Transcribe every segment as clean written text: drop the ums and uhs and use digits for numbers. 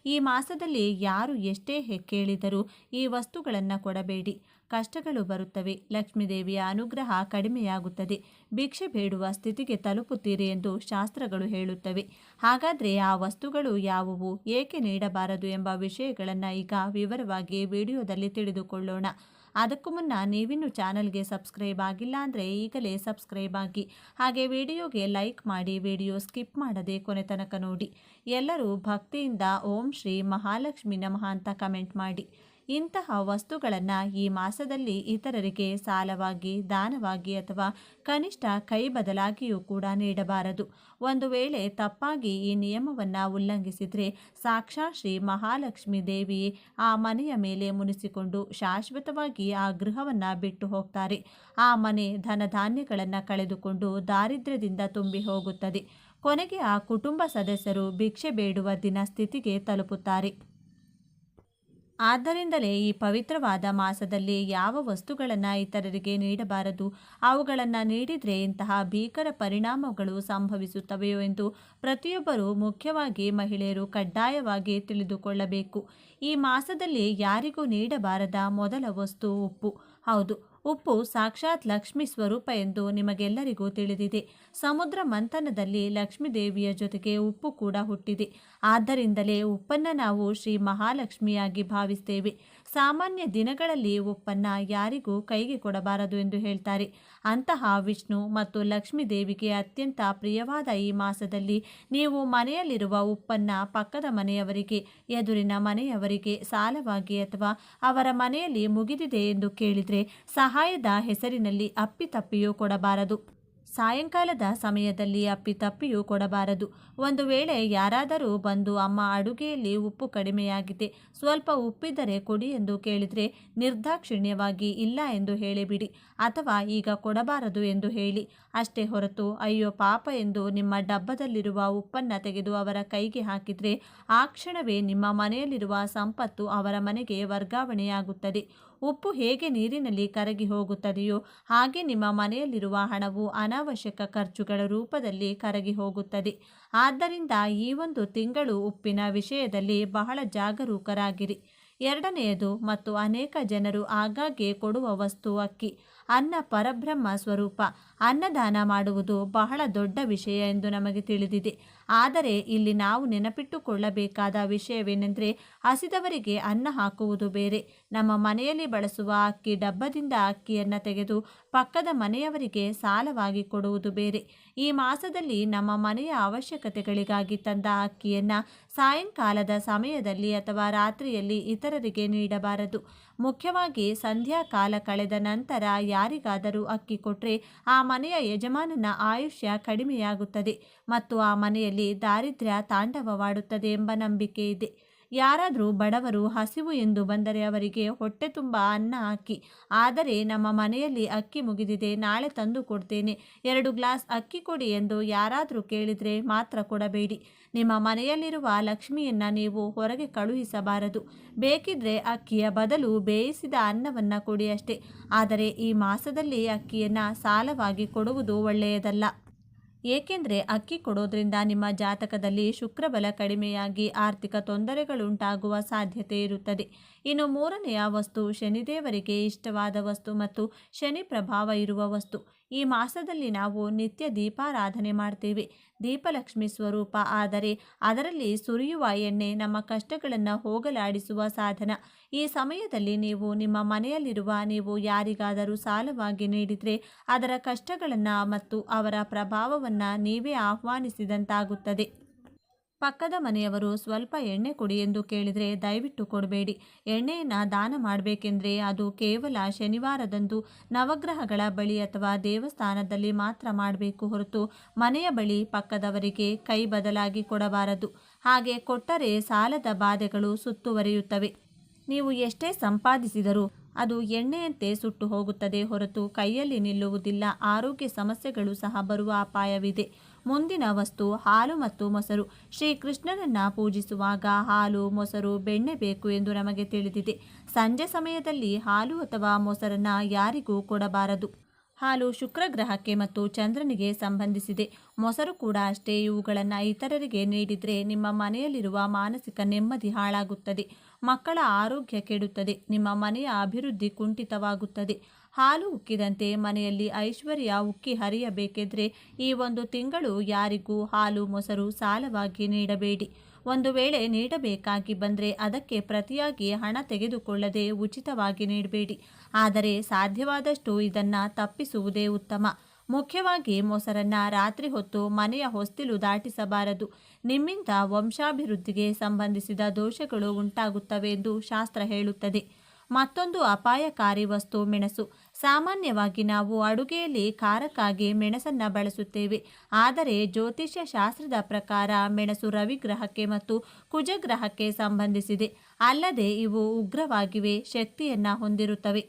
ಈ ಮಾಸದಲ್ಲಿ ಯಾರು ಎಷ್ಟೇ ಕೇಳಿದರೂ ಈ ವಸ್ತುಗಳನ್ನು ಕೊಡಬೇಡಿ. ಕಷ್ಟಗಳು ಬರುತ್ತವೆ, ಲಕ್ಷ್ಮೀದೇವಿಯ ಅನುಗ್ರಹ ಕಡಿಮೆಯಾಗುತ್ತದೆ, ಭಿಕ್ಷೆ ಬೇಡುವ ಸ್ಥಿತಿಗೆ ತಲುಪುತ್ತೀರಿ ಎಂದು ಶಾಸ್ತ್ರಗಳು ಹೇಳುತ್ತವೆ. ಹಾಗಾದರೆ ಆ ವಸ್ತುಗಳು ಯಾವುವು, ಏಕೆ ನೀಡಬಾರದು ಎಂಬ ವಿಷಯಗಳನ್ನು ಈಗ ವಿವರವಾಗಿ ವಿಡಿಯೋದಲ್ಲಿ ತಿಳಿದುಕೊಳ್ಳೋಣ. ಅದಕ್ಕೂ ಮುನ್ನ ನೀವಿನ್ನು ಚಾನಲ್ಗೆ ಸಬ್ಸ್ಕ್ರೈಬ್ ಆಗಿಲ್ಲ ಅಂದರೆ ಈಗಲೇ ಸಬ್ಸ್ಕ್ರೈಬ್ ಆಗಿ, ಹಾಗೆ ವಿಡಿಯೋಗೆ ಲೈಕ್ ಮಾಡಿ, ವಿಡಿಯೋ ಸ್ಕಿಪ್ ಮಾಡದೆ ಕೊನೆ ತನಕ ನೋಡಿ. ಎಲ್ಲರೂ ಭಕ್ತಿಯಿಂದ ಓಂ ಶ್ರೀ ಮಹಾಲಕ್ಷ್ಮಿ ನಮಃ ಅಂತ ಕಮೆಂಟ್ ಮಾಡಿ. ಇಂತಹ ವಸ್ತುಗಳನ್ನು ಈ ಮಾಸದಲ್ಲಿ ಇತರರಿಗೆ ಸಾಲವಾಗಿ, ದಾನವಾಗಿ ಅಥವಾ ಕನಿಷ್ಠ ಕೈ ಬದಲಾಗಿಯೂ ಕೂಡ ನೀಡಬಾರದು. ಒಂದು ವೇಳೆ ತಪ್ಪಾಗಿ ಈ ನಿಯಮವನ್ನು ಉಲ್ಲಂಘಿಸಿದರೆ ಸಾಕ್ಷಾತ್ ಶ್ರೀ ಮಹಾಲಕ್ಷ್ಮಿ ದೇವಿ ಆ ಮನೆಯ ಮೇಲೆ ಮುನಿಸಿಕೊಂಡು ಶಾಶ್ವತವಾಗಿ ಆ ಗೃಹವನ್ನು ಬಿಟ್ಟು ಹೋಗ್ತಾರೆ. ಆ ಮನೆ ಧನಧಾನ್ಯಗಳನ್ನು ಕಳೆದುಕೊಂಡು ದಾರಿದ್ರ್ಯದಿಂದ ತುಂಬಿ ಹೋಗುತ್ತದೆ. ಕೊನೆಗೆ ಆ ಕುಟುಂಬ ಸದಸ್ಯರು ಭಿಕ್ಷೆ ಬೇಡುವ ದಿನ ಸ್ಥಿತಿಗೆ ತಲುಪುತ್ತಾರೆ. ಆದ್ದರಿಂದಲೇ ಈ ಪವಿತ್ರವಾದ ಮಾಸದಲ್ಲಿ ಯಾವ ವಸ್ತುಗಳನ್ನು ಇತರರಿಗೆ ನೀಡಬಾರದು, ಅವುಗಳನ್ನು ನೀಡಿದರೆ ಇಂತಹ ಭೀಕರ ಪರಿಣಾಮಗಳು ಸಂಭವಿಸುತ್ತವೆಯೋ ಎಂದು ಪ್ರತಿಯೊಬ್ಬರೂ, ಮುಖ್ಯವಾಗಿ ಮಹಿಳೆಯರು ಕಡ್ಡಾಯವಾಗಿ ತಿಳಿದುಕೊಳ್ಳಬೇಕು. ಈ ಮಾಸದಲ್ಲಿ ಯಾರಿಗೂ ನೀಡಬಾರದ ಮೊದಲ ವಸ್ತು ಉಪ್ಪು. ಹೌದು, ಉಪ್ಪು ಸಾಕ್ಷಾತ್ ಲಕ್ಷ್ಮಿ ಸ್ವರೂಪ ಎಂದು ನಿಮಗೆಲ್ಲರಿಗೂ ತಿಳಿದಿದೆ. ಸಮುದ್ರ ಮಂಥನದಲ್ಲಿ ಲಕ್ಷ್ಮೀದೇವಿಯ ಜೊತೆಗೆ ಉಪ್ಪು ಕೂಡ ಹುಟ್ಟಿದೆ. ಆದ್ದರಿಂದಲೇ ಉಪ್ಪನ್ನು ನಾವು ಶ್ರೀ ಮಹಾಲಕ್ಷ್ಮಿಯಾಗಿ ಭಾವಿಸ್ತೇವೆ. ಸಾಮಾನ್ಯ ದಿನಗಳಲ್ಲಿ ಉಪ್ಪನ್ನು ಯಾರಿಗೂ ಕೈಗೆ ಕೊಡಬಾರದು ಎಂದು ಹೇಳ್ತಾರೆ. ಅಂತಹ ವಿಷ್ಣು ಮತ್ತು ಲಕ್ಷ್ಮೀ ದೇವಿಗೆ ಅತ್ಯಂತ ಪ್ರಿಯವಾದ ಈ ಮಾಸದಲ್ಲಿ ನೀವು ಮನೆಯಲ್ಲಿರುವ ಉಪ್ಪನ್ನು ಪಕ್ಕದ ಮನೆಯವರಿಗೆ, ಎದುರಿನ ಮನೆಯವರಿಗೆ ಸಾಲವಾಗಿ ಅಥವಾ ಅವರ ಮನೆಯಲ್ಲಿ ಮುಗಿದಿದೆ ಎಂದು ಕೇಳಿದರೆ ಸಹಾಯದ ಹೆಸರಿನಲ್ಲಿ ಅಪ್ಪಿತಪ್ಪಿಯೂ ಕೊಡಬಾರದು. ಸಾಯಂಕಾಲದ ಸಮಯದಲ್ಲಿ ಅಪ್ಪಿತಪ್ಪಿಯೂ ಕೊಡಬಾರದು. ಒಂದು ವೇಳೆ ಯಾರಾದರೂ ಬಂದು ಅಮ್ಮ ಅಡುಗೆಯಲ್ಲಿ ಉಪ್ಪು ಕಡಿಮೆಯಾಗಿದೆ, ಸ್ವಲ್ಪ ಉಪ್ಪಿದ್ದರೆ ಕೊಡಿ ಎಂದು ಕೇಳಿದರೆ ನಿರ್ದಾಕ್ಷಿಣ್ಯವಾಗಿ ಇಲ್ಲ ಎಂದು ಹೇಳಿಬಿಡಿ, ಅಥವಾ ಈಗ ಕೊಡಬಾರದು ಎಂದು ಹೇಳಿ. ಅಷ್ಟೇ ಹೊರತು ಅಯ್ಯೋ ಪಾಪ ಎಂದು ನಿಮ್ಮ ಡಬ್ಬದಲ್ಲಿರುವ ಉಪ್ಪನ್ನು ತೆಗೆದು ಅವರ ಕೈಗೆ ಹಾಕಿದರೆ ಆ ಕ್ಷಣವೇ ನಿಮ್ಮ ಮನೆಯಲ್ಲಿರುವ ಸಂಪತ್ತು ಅವರ ಮನೆಗೆ ವರ್ಗಾವಣೆಯಾಗುತ್ತದೆ. ಉಪ್ಪು ಹೇಗೆ ನೀರಿನಲ್ಲಿ ಕರಗಿ ಹೋಗುತ್ತದೆಯೋ ಹಾಗೆ ನಿಮ್ಮ ಮನೆಯಲ್ಲಿರುವ ಹಣವು ಅನಾವಶ್ಯಕ ಖರ್ಚುಗಳ ರೂಪದಲ್ಲಿ ಕರಗಿ ಹೋಗುತ್ತದೆ. ಆದ್ದರಿಂದ ಈ ಒಂದು ತಿಂಗಳು ಉಪ್ಪಿನ ವಿಷಯದಲ್ಲಿ ಬಹಳ ಜಾಗರೂಕರಾಗಿರಿ. ಎರಡನೆಯದು ಮತ್ತು ಅನೇಕ ಜನರು ಆಗಾಗ್ಗೆ ಕೊಡುವ ವಸ್ತು ಅಕ್ಕಿ. ಅನ್ನ ಪರಬ್ರಹ್ಮ ಸ್ವರೂಪ. ಅನ್ನದಾನ ಮಾಡುವುದು ಬಹಳ ದೊಡ್ಡ ವಿಷಯ ಎಂದು ನಮಗೆ ತಿಳಿದಿದೆ. ಆದರೆ ಇಲ್ಲಿ ನಾವು ನೆನಪಿಟ್ಟುಕೊಳ್ಳಬೇಕಾದ ವಿಷಯವೇನೆಂದರೆ, ಹಸಿದವರಿಗೆ ಅನ್ನ ಹಾಕುವುದು ಬೇರೆ, ನಮ್ಮ ಮನೆಯಲ್ಲಿ ಬಳಸುವ ಅಕ್ಕಿ ಡಬ್ಬದಿಂದ ಅಕ್ಕಿಯನ್ನು ತೆಗೆದು ಪಕ್ಕದ ಮನೆಯವರಿಗೆ ಸಾಲವಾಗಿ ಕೊಡುವುದು ಬೇರೆ. ಈ ಮಾಸದಲ್ಲಿ ನಮ್ಮ ಮನೆಯ ಅವಶ್ಯಕತೆಗಳಿಗಾಗಿ ತಂದ ಅಕ್ಕಿಯನ್ನು ಸಾಯಂಕಾಲದ ಸಮಯದಲ್ಲಿ ಅಥವಾ ರಾತ್ರಿಯಲ್ಲಿ ಇತರರಿಗೆ ನೀಡಬಾರದು. ಮುಖ್ಯವಾಗಿ ಸಂಧ್ಯಾ ಕಾಲ ಕಳೆದ ನಂತರ ಯಾರಿಗಾದರೂ ಅಕ್ಕಿ ಕೊಟ್ಟರೆ ಆ ಮನೆಯ ಯಜಮಾನನ ಆಯುಷ್ಯ ಕಡಿಮೆಯಾಗುತ್ತದೆ ಮತ್ತು ಆ ಮನೆಯಲ್ಲಿ ದಾರಿದ್ರ್ಯ ತಾಂಡವವಾಡುತ್ತದೆ ಎಂಬ ನಂಬಿಕೆ ಇದೆ. ಯಾರಾದರೂ ಬಡವರು ಹಸಿವು ಎಂದು ಬಂದರೆ ಅವರಿಗೆ ಹೊಟ್ಟೆ ತುಂಬ ಅನ್ನ ಹಾಕಿ. ಆದರೆ ನಮ್ಮ ಮನೆಯಲ್ಲಿ ಅಕ್ಕಿ ಮುಗಿದಿದೆ, ನಾಳೆ ತಂದು ಕೊಡ್ತೇನೆ, 2 ಗ್ಲಾಸ್ ಅಕ್ಕಿ ಕೊಡಿ ಎಂದು ಯಾರಾದರೂ ಕೇಳಿದರೆ ಮಾತ್ರ ಕೊಡಬೇಡಿ. ನಿಮ್ಮ ಮನೆಯಲ್ಲಿರುವ ಲಕ್ಷ್ಮಿಯನ್ನು ನೀವು ಹೊರಗೆ ಕಳುಹಿಸಬಾರದು. ಬೇಕಿದ್ರೆ ಅಕ್ಕಿಯ ಬದಲು ಬೇಯಿಸಿದ ಅನ್ನವನ್ನು ಕೊಡಿ ಅಷ್ಟೇ. ಆದರೆ ಈ ಮಾಸದಲ್ಲಿ ಅಕ್ಕಿಯನ್ನು ಸಾಲವಾಗಿ ಕೊಡುವುದು ಒಳ್ಳೆಯದಲ್ಲ. ಏಕೆಂದರೆ ಅಕ್ಕಿ ಕೊಡೋದ್ರಿಂದ ನಿಮ್ಮ ಜಾತಕದಲ್ಲಿ ಶುಕ್ರಬಲ ಕಡಿಮೆಯಾಗಿ ಆರ್ಥಿಕ ತೊಂದರೆಗಳುಂಟಾಗುವ ಸಾಧ್ಯತೆ ಇರುತ್ತದೆ. ಇನ್ನು ಮೂರನೆಯ ವಸ್ತು ಶನಿದೇವರಿಗೆ ಇಷ್ಟವಾದ ವಸ್ತು ಮತ್ತು ಶನಿ ಪ್ರಭಾವ ಇರುವ ವಸ್ತು. ಈ ಮಾಸದಲ್ಲಿ ನಾವು ನಿತ್ಯ ದೀಪಾರಾಧನೆ ಮಾಡ್ತೇವೆ. ದೀಪಲಕ್ಷ್ಮಿ ಸ್ವರೂಪ, ಆದರೆ ಅದರಲ್ಲಿ ಸುರಿಯುವ ಎಣ್ಣೆ ನಮ್ಮ ಕಷ್ಟಗಳನ್ನು ಹೋಗಲಾಡಿಸುವ ಸಾಧನ. ಈ ಸಮಯದಲ್ಲಿ ನೀವು ನಿಮ್ಮ ಮನೆಯಲ್ಲಿರುವ ನೀವು ಯಾರಿಗಾದರೂ ಸಾಲವಾಗಿ ನೀಡಿದರೆ ಅದರ ಕಷ್ಟಗಳನ್ನು ಮತ್ತು ಅವರ ಪ್ರಭಾವವನ್ನು ನೀವೇ ಆಹ್ವಾನಿಸಿದಂತಾಗುತ್ತದೆ. ಪಕ್ಕದ ಮನೆಯವರು ಸ್ವಲ್ಪ ಎಣ್ಣೆ ಕೊಡಿ ಎಂದು ಕೇಳಿದರೆ ದಯವಿಟ್ಟು ಕೊಡಬೇಡಿ. ಎಣ್ಣೆಯನ್ನು ದಾನ ಮಾಡಬೇಕೆಂದರೆ ಅದು ಕೇವಲ ಶನಿವಾರದಂದು ನವಗ್ರಹಗಳ ಬಳಿ ಅಥವಾ ದೇವಸ್ಥಾನದಲ್ಲಿ ಮಾತ್ರ ಮಾಡಬೇಕು ಹೊರತು ಮನೆಯ ಬಳಿ ಪಕ್ಕದವರಿಗೆ ಕೈ ಬದಲಾಗಿ ಕೊಡಬಾರದು. ಹಾಗೆ ಕೊಟ್ಟರೆ ಸಾಲದ ಬಾಧೆಗಳು ಸುತ್ತುವರಿಯುತ್ತವೆ. ನೀವು ಎಷ್ಟೇ ಸಂಪಾದಿಸಿದರೂ ಅದು ಎಣ್ಣೆಯಂತೆ ಸುಟ್ಟು ಹೋಗುತ್ತದೆ ಹೊರತು ಕೈಯಲ್ಲಿ ನಿಲ್ಲುವುದಿಲ್ಲ. ಆರೋಗ್ಯ ಸಮಸ್ಯೆಗಳು ಸಹ ಬರುವ ಅಪಾಯವಿದೆ. ಮುಂದಿನ ವಸ್ತು ಹಾಲು ಮತ್ತು ಮೊಸರು. ಶ್ರೀಕೃಷ್ಣನನ್ನು ಪೂಜಿಸುವಾಗ ಹಾಲು, ಮೊಸರು, ಬೆಣ್ಣೆ ಬೇಕು ಎಂದು ನಮಗೆ ತಿಳಿದಿದೆ. ಸಂಜೆ ಸಮಯದಲ್ಲಿ ಹಾಲು ಅಥವಾ ಮೊಸರನ್ನು ಯಾರಿಗೂ ಕೊಡಬಾರದು. ಹಾಲು ಶುಕ್ರ ಗ್ರಹಕ್ಕೆ ಮತ್ತು ಚಂದ್ರನಿಗೆ ಸಂಬಂಧಿಸಿದೆ. ಮೊಸರು ಕೂಡ ಅಷ್ಟೇ. ಇವುಗಳನ್ನು ಇತರರಿಗೆ ನೀಡಿದರೆ ನಿಮ್ಮ ಮನೆಯಲ್ಲಿರುವ ಮಾನಸಿಕ ನೆಮ್ಮದಿ ಹಾಳಾಗುತ್ತದೆ, ಮಕ್ಕಳ ಆರೋಗ್ಯ ಕೆಡುತ್ತದೆ, ನಿಮ್ಮ ಮನೆಯ ಅಭಿವೃದ್ಧಿ ಕುಂಠಿತವಾಗುತ್ತದೆ. ಹಾಲು ಉಕ್ಕಿದಂತೆ ಮನೆಯಲ್ಲಿ ಐಶ್ವರ್ಯ ಉಕ್ಕಿ ಹರಿಯಬೇಕೆಂದರೆ ಈ ಒಂದು ತಿಂಗಳು ಯಾರಿಗೂ ಹಾಲು ಮೊಸರು ಸಾಲವಾಗಿ ನೀಡಬೇಡಿ. ಒಂದು ವೇಳೆ ನೀಡಬೇಕಾಗಿ ಬಂದರೆ ಅದಕ್ಕೆ ಪ್ರತಿಯಾಗಿ ಹಣ ತೆಗೆದುಕೊಳ್ಳದೆ ಉಚಿತವಾಗಿ ನೀಡಬೇಡಿ. ಆದರೆ ಸಾಧ್ಯವಾದಷ್ಟು ಇದನ್ನು ತಪ್ಪಿಸುವುದೇ ಉತ್ತಮ. ಮುಖ್ಯವಾಗಿ ಮೊಸರನ್ನ ರಾತ್ರಿ ಹೊತ್ತು ಮನೆಯ ಹೊಸ್ತಿಲು ದಾಟಿಸಬಾರದು. ನಿಮ್ಮಿಂದ ವಂಶಾಭಿವೃದ್ಧಿಗೆ ಸಂಬಂಧಿಸಿದ ದೋಷಗಳು ಉಂಟಾಗುತ್ತವೆ ಎಂದು ಶಾಸ್ತ್ರ ಹೇಳುತ್ತದೆ. ಮತ್ತೊಂದು ಅಪಾಯಕಾರಿ ವಸ್ತು ಮೆಣಸು. ಸಾಮಾನ್ಯವಾಗಿ ನಾವು ಅಡುಗೆಯಲ್ಲಿ ಖಾರಕ್ಕಾಗಿ ಮೆಣಸನ್ನು ಬಳಸುತ್ತೇವೆ. ಆದರೆ ಜ್ಯೋತಿಷ್ಯ ಶಾಸ್ತ್ರದ ಪ್ರಕಾರ ಮೆಣಸು ರವಿಗ್ರಹಕ್ಕೆ ಮತ್ತು ಕುಜಗ್ರಹಕ್ಕೆ ಸಂಬಂಧಿಸಿದೆ. ಅಲ್ಲದೆ ಇವು ಉಗ್ರವಾಗಿವೆ, ಶಕ್ತಿಯನ್ನು ಹೊಂದಿರುತ್ತವೆ.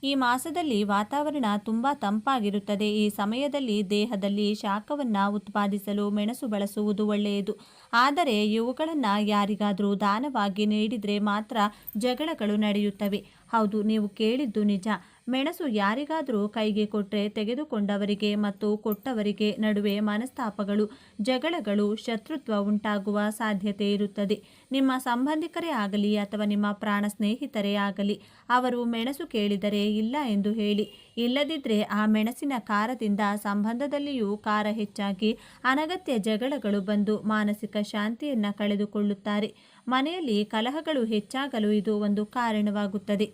ಈ ಮಾಸದಲ್ಲಿ ವಾತಾವರಣ ತುಂಬ ತಂಪಾಗಿರುತ್ತದೆ. ಈ ಸಮಯದಲ್ಲಿ ದೇಹದಲ್ಲಿ ಶಾಖವನ್ನು ಉತ್ಪಾದಿಸಲು ಮೆಣಸು ಬಳಸುವುದು ಒಳ್ಳೆಯದು. ಆದರೆ ಇವುಗಳನ್ನು ಯಾರಿಗಾದರೂ ದಾನವಾಗಿ ನೀಡಿದರೆ ಮಾತ್ರ ಜಗಳಗಳು ನಡೆಯುತ್ತವೆ. ಹೌದು, ನೀವು ಕೇಳಿದ್ದು ನಿಜ. ಮೆಣಸು ಯಾರಿಗಾದರೂ ಕೈಗೆ ಕೊಟ್ಟರೆ ತೆಗೆದುಕೊಂಡವರಿಗೆ ಮತ್ತು ಕೊಟ್ಟವರಿಗೆ ನಡುವೆ ಮನಸ್ತಾಪಗಳು, ಜಗಳಗಳು, ಶತ್ರುತ್ವ ಉಂಟಾಗುವ ಸಾಧ್ಯತೆ ಇರುತ್ತದೆ. ನಿಮ್ಮ ಸಂಬಂಧಿಕರೇ ಆಗಲಿ ಅಥವಾ ನಿಮ್ಮ ಪ್ರಾಣ ಸ್ನೇಹಿತರೇ ಆಗಲಿ, ಅವರು ಮೆಣಸು ಕೇಳಿದರೆ ಇಲ್ಲ ಎಂದು ಹೇಳಿ. ಇಲ್ಲದಿದ್ದರೆ ಆ ಮೆಣಸಿನ ಖಾರದಿಂದ ಸಂಬಂಧದಲ್ಲಿಯೂ ಖಾರ ಹೆಚ್ಚಾಗಿ ಅನಗತ್ಯ ಜಗಳಗಳು ಬಂದು ಮಾನಸಿಕ ಶಾಂತಿಯನ್ನು ಕಳೆದುಕೊಳ್ಳುತ್ತಾರೆ. ಮನೆಯಲ್ಲಿ ಕಲಹಗಳು ಹೆಚ್ಚಾಗಲು ಇದು ಒಂದು ಕಾರಣವಾಗುತ್ತದೆ.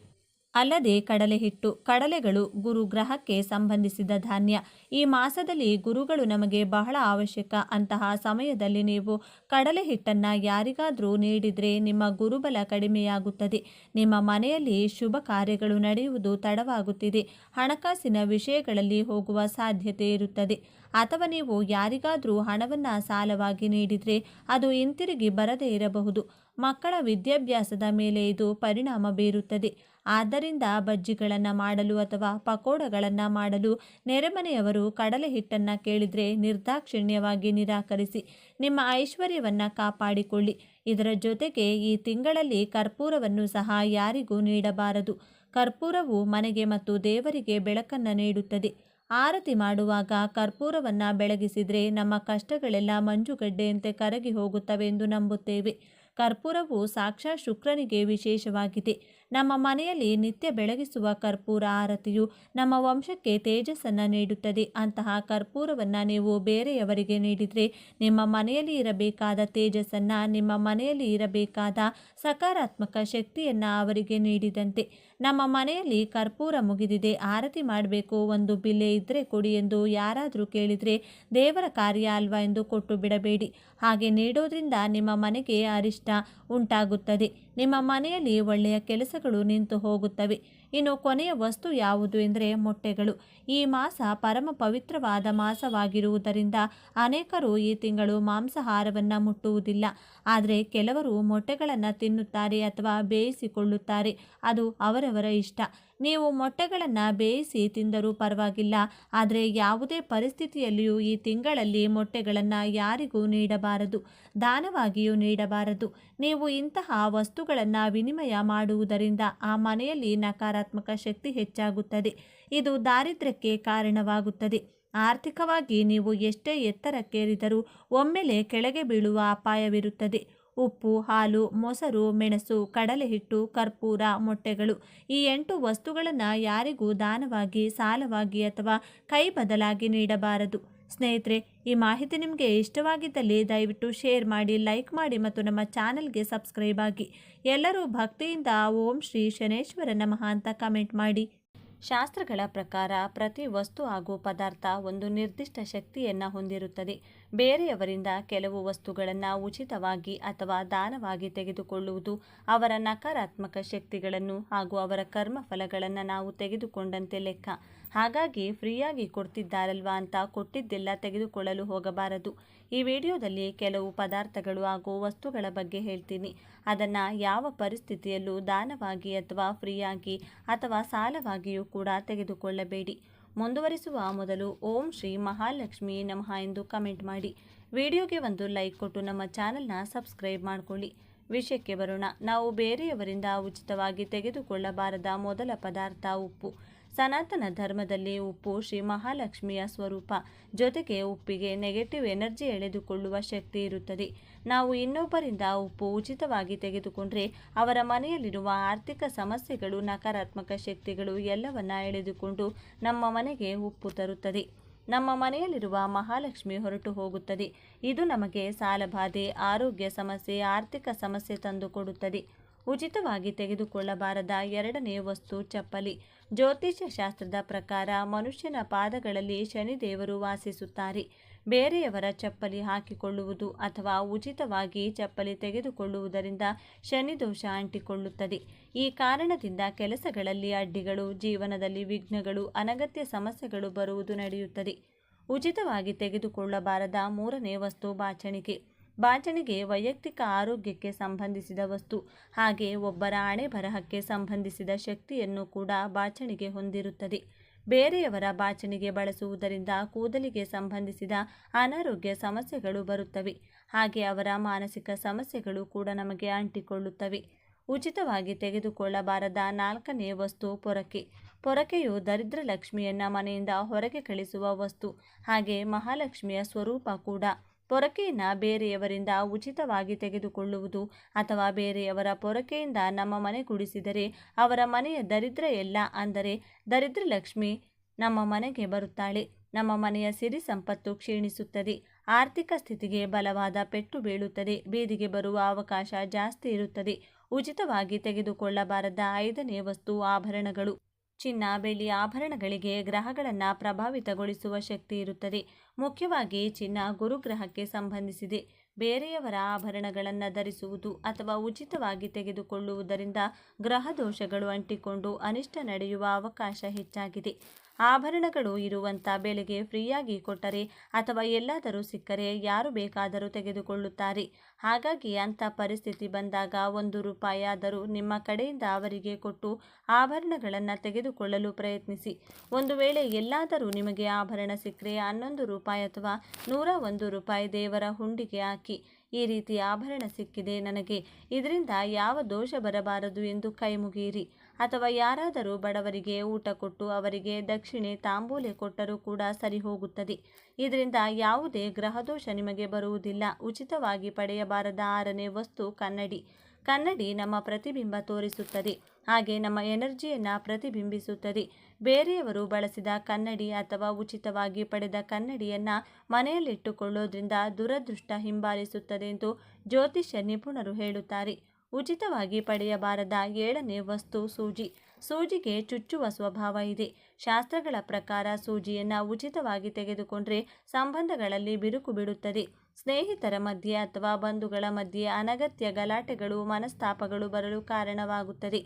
ಅಲ್ಲದೆ ಕಡಲೆ ಹಿಟ್ಟು. ಕಡಲೆಗಳು ಗುರು ಗ್ರಹಕ್ಕೆ ಸಂಬಂಧಿಸಿದ ಧಾನ್ಯ. ಈ ಮಾಸದಲ್ಲಿ ಗುರುಗಳು ನಮಗೆ ಬಹಳ ಅವಶ್ಯಕ. ಅಂತಹ ಸಮಯದಲ್ಲಿ ನೀವು ಕಡಲೆ ಹಿಟ್ಟನ್ನು ಯಾರಿಗಾದರೂ ನೀಡಿದರೆ ನಿಮ್ಮ ಗುರುಬಲ ಕಡಿಮೆಯಾಗುತ್ತದೆ. ನಿಮ್ಮ ಮನೆಯಲ್ಲಿ ಶುಭ ಕಾರ್ಯಗಳು ನಡೆಯುವುದು ತಡವಾಗುತ್ತಿದೆ. ಹಣಕಾಸಿನ ವಿಷಯಗಳಲ್ಲಿ ಹೋಗುವ ಸಾಧ್ಯತೆ ಇರುತ್ತದೆ. ಅಥವಾ ನೀವು ಯಾರಿಗಾದರೂ ಹಣವನ್ನು ಸಾಲವಾಗಿ ನೀಡಿದರೆ ಅದು ಹಿಂತಿರುಗಿ ಬರದೇ ಇರಬಹುದು. ಮಕ್ಕಳ ವಿದ್ಯಾಭ್ಯಾಸದ ಮೇಲೆ ಇದು ಪರಿಣಾಮ ಬೀರುತ್ತದೆ. ಆದ್ದರಿಂದ ಬಜ್ಜಿಗಳನ್ನು ಮಾಡಲು ಅಥವಾ ಪಕೋಡಗಳನ್ನು ಮಾಡಲು ನೆರೆಮನೆಯವರು ಕಡಲೆ ಹಿಟ್ಟನ್ನು ಕೇಳಿದರೆ ನಿರ್ದಾಕ್ಷಿಣ್ಯವಾಗಿ ನಿರಾಕರಿಸಿ. ನಿಮ್ಮ ಐಶ್ವರ್ಯವನ್ನು ಕಾಪಾಡಿಕೊಳ್ಳಿ. ಇದರ ಜೊತೆಗೆ ಈ ತಿಂಗಳಲ್ಲಿ ಕರ್ಪೂರವನ್ನು ಸಹ ಯಾರಿಗೂ ನೀಡಬಾರದು. ಕರ್ಪೂರವು ಮನೆಗೆ ಮತ್ತು ದೇವರಿಗೆ ಬೆಳಕನ್ನು ನೀಡುತ್ತದೆ. ಆರತಿ ಮಾಡುವಾಗ ಕರ್ಪೂರವನ್ನು ಬೆಳಗಿಸಿದರೆ ನಮ್ಮ ಕಷ್ಟಗಳೆಲ್ಲ ಮಂಜುಗಡ್ಡೆಯಂತೆ ಕರಗಿ ಹೋಗುತ್ತವೆ ಎಂದು ನಂಬುತ್ತೇವೆ. ಕರ್ಪೂರವು ಸಾಕ್ಷಾತ್ ಶುಕ್ರನಿಗೆ ವಿಶೇಷವಾಗಿದೆ. ನಮ್ಮ ಮನೆಯಲ್ಲಿ ನಿತ್ಯ ಬೆಳಗಿಸುವ ಕರ್ಪೂರ ಆರತಿಯು ನಮ್ಮ ವಂಶಕ್ಕೆ ತೇಜಸ್ಸನ್ನು ನೀಡುತ್ತದೆ. ಅಂತಹ ಕರ್ಪೂರವನ್ನು ನೀವು ಬೇರೆಯವರಿಗೆ ನೀಡಿದರೆ ನಿಮ್ಮ ಮನೆಯಲ್ಲಿ ಇರಬೇಕಾದ ತೇಜಸ್ಸನ್ನು, ನಿಮ್ಮ ಮನೆಯಲ್ಲಿ ಇರಬೇಕಾದ ಸಕಾರಾತ್ಮಕ ಶಕ್ತಿಯನ್ನು ಅವರಿಗೆ ನೀಡಿದಂತೆ. ನಮ್ಮ ಮನೆಯಲ್ಲಿ ಕರ್ಪೂರ ಮುಗಿದಿದೆ, ಆರತಿ ಮಾಡಬೇಕು, ಒಂದು ಬಿಲ್ಲೆ ಇದ್ದರೆ ಕೊಡಿ ಎಂದು ಯಾರಾದರೂ ಕೇಳಿದರೆ ದೇವರ ಕಾರ್ಯ ಅಲ್ವಾ ಎಂದು ಕೊಟ್ಟು ಬಿಡಬೇಡಿ. ಹಾಗೆ ನೀಡೋದ್ರಿಂದ ನಿಮ್ಮ ಮನೆಗೆ ಅರಿಷ್ಟ ಉಂಟಾಗುತ್ತದೆ. ನಿಮ್ಮ ಮನೆಯಲ್ಲಿ ಒಳ್ಳೆಯ ಕೆಲಸಗಳು ನಿಂತು ಹೋಗುತ್ತವೆ. ಇನ್ನು ಕೊನೆಯ ವಸ್ತು ಯಾವುದು ಎಂದರೆ ಮೊಟ್ಟೆಗಳು. ಈ ಮಾಸ ಪರಮ ಪವಿತ್ರವಾದ ಮಾಸವಾಗಿರುವುದರಿಂದ ಅನೇಕರು ಈ ತಿಂಗಳು ಮಾಂಸಾಹಾರವನ್ನು ಮುಟ್ಟುವುದಿಲ್ಲ. ಆದರೆ ಕೆಲವರು ಮೊಟ್ಟೆಗಳನ್ನು ತಿನ್ನುತ್ತಾರೆ ಅಥವಾ ಬೇಯಿಸಿಕೊಳ್ಳುತ್ತಾರೆ. ಅದು ಅವರವರ ಇಷ್ಟ. ನೀವು ಮೊಟ್ಟೆಗಳನ್ನು ಬೇಯಿಸಿ ತಿಂದರೂ ಪರವಾಗಿಲ್ಲ. ಆದರೆ ಯಾವುದೇ ಪರಿಸ್ಥಿತಿಯಲ್ಲಿಯೂ ಈ ತಿಂಗಳಲ್ಲಿ ಮೊಟ್ಟೆಗಳನ್ನು ಯಾರಿಗೂ ನೀಡಬಾರದು, ದಾನವಾಗಿಯೂ ನೀಡಬಾರದು. ನೀವು ಇಂತಹ ವಸ್ತುಗಳನ್ನು ವಿನಿಮಯ ಮಾಡುವುದರಿಂದ ಆ ಮನೆಯಲ್ಲಿ ನಕಾರಾತ್ಮಕ ಶಕ್ತಿ ಹೆಚ್ಚಾಗುತ್ತದೆ. ಇದು ದಾರಿದ್ರ್ಯಕ್ಕೆ ಕಾರಣವಾಗುತ್ತದೆ. ಆರ್ಥಿಕವಾಗಿ ನೀವು ಎಷ್ಟೇ ಎತ್ತರಕ್ಕೇರಿದರೂ ಒಮ್ಮೆಲೆ ಕೆಳಗೆ ಬೀಳುವ ಅಪಾಯವಿರುತ್ತದೆ. ಉಪ್ಪು, ಹಾಲು, ಮೊಸರು, ಮೆಣಸು, ಕಡಲೆ ಹಿಟ್ಟು, ಕರ್ಪೂರ, ಮೊಟ್ಟೆಗಳು ಈ 8 ವಸ್ತುಗಳನ್ನು ಯಾರಿಗೂ ದಾನವಾಗಿ, ಸಾಲವಾಗಿ ಅಥವಾ ಕೈ ಬದಲಾಗಿ ನೀಡಬಾರದು. ಸ್ನೇಹಿತರೆ, ಈ ಮಾಹಿತಿ ನಿಮಗೆ ಇಷ್ಟವಾಗಿದ್ದಲ್ಲಿ ದಯವಿಟ್ಟು ಶೇರ್ ಮಾಡಿ, ಲೈಕ್ ಮಾಡಿ ಮತ್ತು ನಮ್ಮ ಚಾನಲ್ಗೆ ಸಬ್ಸ್ಕ್ರೈಬ್ ಆಗಿ. ಎಲ್ಲರೂ ಭಕ್ತಿಯಿಂದ ಓಂ ಶ್ರೀ ಶನೇಶ್ವರ ನಮಃ ಅಂತ ಕಮೆಂಟ್ ಮಾಡಿ. ಶಾಸ್ತ್ರಗಳ ಪ್ರಕಾರ ಪ್ರತಿ ವಸ್ತು ಹಾಗೂ ಪದಾರ್ಥ ಒಂದು ನಿರ್ದಿಷ್ಟ ಶಕ್ತಿಯನ್ನು ಹೊಂದಿರುತ್ತದೆ. ಬೇರೆಯವರಿಂದ ಕೆಲವು ವಸ್ತುಗಳನ್ನು ಉಚಿತವಾಗಿ ಅಥವಾ ದಾನವಾಗಿ ತೆಗೆದುಕೊಳ್ಳುವುದು ಅವರ ನಕಾರಾತ್ಮಕ ಶಕ್ತಿಗಳನ್ನು ಹಾಗೂ ಅವರ ಕರ್ಮ ಫಲಗಳನ್ನು ನಾವು ತೆಗೆದುಕೊಂಡಂತೆ ಲೆಕ್ಕ. ಹಾಗಾಗಿ ಫ್ರೀಯಾಗಿ ಕೊಡ್ತಿದ್ದಾರಲ್ವಾ ಅಂತ ಕೊಟ್ಟಿದ್ದೆಲ್ಲ ತೆಗೆದುಕೊಳ್ಳಲು ಹೋಗಬಾರದು. ಈ ವಿಡಿಯೋದಲ್ಲಿ ಕೆಲವು ಪದಾರ್ಥಗಳು ಹಾಗೂ ವಸ್ತುಗಳ ಬಗ್ಗೆ ಹೇಳ್ತೀನಿ. ಅದನ್ನು ಯಾವ ಪರಿಸ್ಥಿತಿಯಲ್ಲೂ ದಾನವಾಗಿ ಅಥವಾ ಫ್ರೀಯಾಗಿ ಅಥವಾ ಸಾಲವಾಗಿಯೂ ಕೂಡ ತೆಗೆದುಕೊಳ್ಳಬೇಡಿ. ಮುಂದುವರಿಸುವ ಮೊದಲು ಓಂ ಶ್ರೀ ಮಹಾಲಕ್ಷ್ಮಿ ನಮಃ ಎಂದು ಕಮೆಂಟ್ ಮಾಡಿ. ವಿಡಿಯೋಗೆ ಒಂದು ಲೈಕ್ ಕೊಟ್ಟು ನಮ್ಮ ಚಾನಲ್ನ ಸಬ್ಸ್ಕ್ರೈಬ್ ಮಾಡಿಕೊಳ್ಳಿ. ವಿಷಯಕ್ಕೆ ಬರೋಣ. ನಾವು ಬೇರೆಯವರಿಂದ ಉಚಿತವಾಗಿ ತೆಗೆದುಕೊಳ್ಳಬಾರದ ಮೊದಲ ಪದಾರ್ಥ ಉಪ್ಪು. ಸನಾತನ ಧರ್ಮದಲ್ಲಿ ಉಪ್ಪು ಶ್ರೀ ಮಹಾಲಕ್ಷ್ಮಿಯ ಸ್ವರೂಪ. ಜೊತೆಗೆ ಉಪ್ಪಿಗೆ ನೆಗೆಟಿವ್ ಎನರ್ಜಿ ಎಳೆದುಕೊಳ್ಳುವ ಶಕ್ತಿ ಇರುತ್ತದೆ. ನಾವು ಇನ್ನೊಬ್ಬರಿಂದ ಉಪ್ಪು ಉಚಿತವಾಗಿ ತೆಗೆದುಕೊಂಡ್ರೆ ಅವರ ಮನೆಯಲ್ಲಿರುವ ಆರ್ಥಿಕ ಸಮಸ್ಯೆಗಳು, ನಕಾರಾತ್ಮಕ ಶಕ್ತಿಗಳು ಎಲ್ಲವನ್ನ ಎಳೆದುಕೊಂಡು ನಮ್ಮ ಮನೆಗೆ ಉಪ್ಪು ತರುತ್ತದೆ. ನಮ್ಮ ಮನೆಯಲ್ಲಿರುವ ಮಹಾಲಕ್ಷ್ಮಿ ಹೊರಟು ಹೋಗುತ್ತದೆ. ಇದು ನಮಗೆ ಸಾಲಬಾಧೆ, ಆರೋಗ್ಯ ಸಮಸ್ಯೆ, ಆರ್ಥಿಕ ಸಮಸ್ಯೆ ತಂದುಕೊಡುತ್ತದೆ. ಉಚಿತವಾಗಿ ತೆಗೆದುಕೊಳ್ಳಬಾರದ ಎರಡನೇ ವಸ್ತು ಚಪ್ಪಲಿ. ಜ್ಯೋತಿಷ್ಯ ಶಾಸ್ತ್ರದ ಪ್ರಕಾರ ಮನುಷ್ಯನ ಪಾದಗಳಲ್ಲಿ ಶನಿದೇವರು ವಾಸಿಸುತ್ತಾರೆ. ಬೇರೆಯವರ ಚಪ್ಪಲಿ ಹಾಕಿಕೊಳ್ಳುವುದು ಅಥವಾ ಉಚಿತವಾಗಿ ಚಪ್ಪಲಿ ತೆಗೆದುಕೊಳ್ಳುವುದರಿಂದ ಶನಿದೋಷ ಅಂಟಿಕೊಳ್ಳುತ್ತದೆ. ಈ ಕಾರಣದಿಂದ ಕೆಲಸಗಳಲ್ಲಿ ಅಡ್ಡಿಗಳು, ಜೀವನದಲ್ಲಿ ವಿಘ್ನಗಳು, ಅನಗತ್ಯ ಸಮಸ್ಯೆಗಳು ಬರುವುದು ನಡೆಯುತ್ತದೆ. ಉಚಿತವಾಗಿ ತೆಗೆದುಕೊಳ್ಳಬಾರದ ಮೂರನೇ ವಸ್ತು ಬಾಚಣಿಗೆ. ಬಾಚಣಿಗೆ ವೈಯಕ್ತಿಕ ಆರೋಗ್ಯಕ್ಕೆ ಸಂಬಂಧಿಸಿದ ವಸ್ತು. ಹಾಗೆ ಒಬ್ಬರ ಹಣೆ ಬರಹಕ್ಕೆ ಸಂಬಂಧಿಸಿದ ಶಕ್ತಿಯನ್ನು ಕೂಡ ಬಾಚಣಿಗೆ ಹೊಂದಿರುತ್ತದೆ. ಬೇರೆಯವರ ಬಾಚಣಿಗೆ ಬಳಸುವುದರಿಂದ ಕೂದಲಿಗೆ ಸಂಬಂಧಿಸಿದ ಅನಾರೋಗ್ಯ ಸಮಸ್ಯೆಗಳು ಬರುತ್ತವೆ. ಹಾಗೆ ಅವರ ಮಾನಸಿಕ ಸಮಸ್ಯೆಗಳು ಕೂಡ ನಮಗೆ ಅಂಟಿಕೊಳ್ಳುತ್ತವೆ. ಉಚಿತವಾಗಿ ತೆಗೆದುಕೊಳ್ಳಬಾರದ ನಾಲ್ಕನೇ ವಸ್ತು ಪೊರಕೆ. ಪೊರಕೆಯು ದರಿದ್ರ ಲಕ್ಷ್ಮಿಯನ್ನ ಮನೆಯಿಂದ ಹೊರಗೆ ಕಳಿಸುವ ವಸ್ತು. ಹಾಗೆ ಮಹಾಲಕ್ಷ್ಮಿಯ ಸ್ವರೂಪ ಕೂಡ. ಪೊರಕೆಯನ್ನ ಬೇರೆಯವರಿಂದ ಉಚಿತವಾಗಿ ತೆಗೆದುಕೊಳ್ಳುವುದು ಅಥವಾ ಬೇರೆಯವರ ಪೊರಕೆಯಿಂದ ನಮ್ಮ ಮನೆ ಗುಡಿಸಿದರೆ ಅವರ ಮನೆಯ ದರಿದ್ರ ಎಲ್ಲ, ಅಂದರೆ ದರಿದ್ರ ಲಕ್ಷ್ಮಿ ನಮ್ಮ ಮನೆಗೆ ಬರುತ್ತಾಳೆ. ನಮ್ಮ ಮನೆಯ ಸಿರಿ ಸಂಪತ್ತು ಕ್ಷೀಣಿಸುತ್ತದೆ. ಆರ್ಥಿಕ ಸ್ಥಿತಿಗೆ ಬಲವಾದ ಪೆಟ್ಟು ಬೀಳುತ್ತದೆ. ಬೀದಿಗೆ ಬರುವ ಅವಕಾಶ ಜಾಸ್ತಿ ಇರುತ್ತದೆ. ಉಚಿತವಾಗಿ ತೆಗೆದುಕೊಳ್ಳಬಾರದ ಐದನೇ ವಸ್ತು ಆಭರಣಗಳು. ಚಿನ್ನ, ಬೆಳ್ಳಿ ಆಭರಣಗಳಿಗೆ ಗ್ರಹಗಳನ್ನು ಪ್ರಭಾವಿತಗೊಳಿಸುವ ಶಕ್ತಿ ಇರುತ್ತದೆ. ಮುಖ್ಯವಾಗಿ ಚಿನ್ನ ಗುರುಗ್ರಹಕ್ಕೆ ಸಂಬಂಧಿಸಿದೆ. ಬೇರೆಯವರ ಆಭರಣಗಳನ್ನು ಧರಿಸುವುದು ಅಥವಾ ಉಚಿತವಾಗಿ ತೆಗೆದುಕೊಳ್ಳುವುದರಿಂದ ಗ್ರಹ ದೋಷಗಳು ಅಂಟಿಕೊಂಡು ಅನಿಷ್ಟ ನಡೆಯುವ ಅವಕಾಶ ಹೆಚ್ಚಾಗಿದೆ. ಆಭರಣಗಳು ಇರುವಂಥ ಬೆಲೆಗೆ ಫ್ರೀಯಾಗಿ ಕೊಟ್ಟರೆ ಅಥವಾ ಎಲ್ಲಾದರೂ ಸಿಕ್ಕರೆ ಯಾರು ಬೇಕಾದರೂ ತೆಗೆದುಕೊಳ್ಳುತ್ತಾರೆ. ಹಾಗಾಗಿ ಅಂಥ ಪರಿಸ್ಥಿತಿ ಬಂದಾಗ 1 ರೂಪಾಯಾದರೂ ನಿಮ್ಮ ಕಡೆಯಿಂದ ಅವರಿಗೆ ಕೊಟ್ಟು ಆಭರಣಗಳನ್ನು ತೆಗೆದುಕೊಳ್ಳಲು ಪ್ರಯತ್ನಿಸಿ. ಒಂದು ವೇಳೆ ಎಲ್ಲಾದರೂ ನಿಮಗೆ ಆಭರಣ ಸಿಕ್ಕರೆ 11 ರೂಪಾಯಿ ಅಥವಾ 101 ರೂಪಾಯಿ ದೇವರ ಹುಂಡಿಗೆ ಹಾಕಿ. ಈ ರೀತಿ ಆಭರಣ ಸಿಕ್ಕಿದೆ ನನಗೆ, ಇದರಿಂದ ಯಾವ ದೋಷ ಬರಬಾರದು ಎಂದು ಕೈ ಮುಗಿಯಿರಿ. ಅಥವಾ ಯಾರಾದರೂ ಬಡವರಿಗೆ ಊಟ ಕೊಟ್ಟು ಅವರಿಗೆ ದಕ್ಷಿಣೆ ತಾಂಬೂಲೆ ಕೊಟ್ಟರೂ ಕೂಡ ಸರಿ ಹೋಗುತ್ತದೆ. ಇದರಿಂದ ಯಾವುದೇ ಗ್ರಹದೋಷ ನಿಮಗೆ ಬರುವುದಿಲ್ಲ. ಉಚಿತವಾಗಿ ಪಡೆಯಬಾರದ ಆರನೇ ವಸ್ತು ಕನ್ನಡಿ. ಕನ್ನಡಿ ನಮ್ಮ ಪ್ರತಿಬಿಂಬ ತೋರಿಸುತ್ತದೆ. ಹಾಗೆ ನಮ್ಮ ಎನರ್ಜಿಯನ್ನು ಪ್ರತಿಬಿಂಬಿಸುತ್ತದೆ. ಬೇರೆಯವರು ಬಳಸಿದ ಕನ್ನಡಿ ಅಥವಾ ಉಚಿತವಾಗಿ ಪಡೆದ ಕನ್ನಡಿಯನ್ನು ಮನೆಯಲ್ಲಿಟ್ಟುಕೊಳ್ಳೋದ್ರಿಂದ ದುರದೃಷ್ಟ ಹಿಂಬಾಲಿಸುತ್ತದೆ ಎಂದು ಜ್ಯೋತಿಷ್ಯ ನಿಪುಣರು ಹೇಳುತ್ತಾರೆ. ಉಚಿತವಾಗಿ ಪಡೆಯಬಾರದ ಏಳನೇ ವಸ್ತು ಸೂಜಿ. ಸೂಜಿಗೆ ಚುಚ್ಚುವ ಸ್ವಭಾವ ಇದೆ. ಶಾಸ್ತ್ರಗಳ ಪ್ರಕಾರ ಸೂಜಿಯನ್ನು ಉಚಿತವಾಗಿ ತೆಗೆದುಕೊಂಡ್ರೆ ಸಂಬಂಧಗಳಲ್ಲಿ ಬಿರುಕು ಬಿಡುತ್ತದೆ. ಸ್ನೇಹಿತರ ಮಧ್ಯೆ ಅಥವಾ ಬಂಧುಗಳ ಮಧ್ಯೆ ಅನಗತ್ಯ ಗಲಾಟೆಗಳು, ಮನಸ್ತಾಪಗಳು ಬರಲು ಕಾರಣವಾಗುತ್ತದೆ.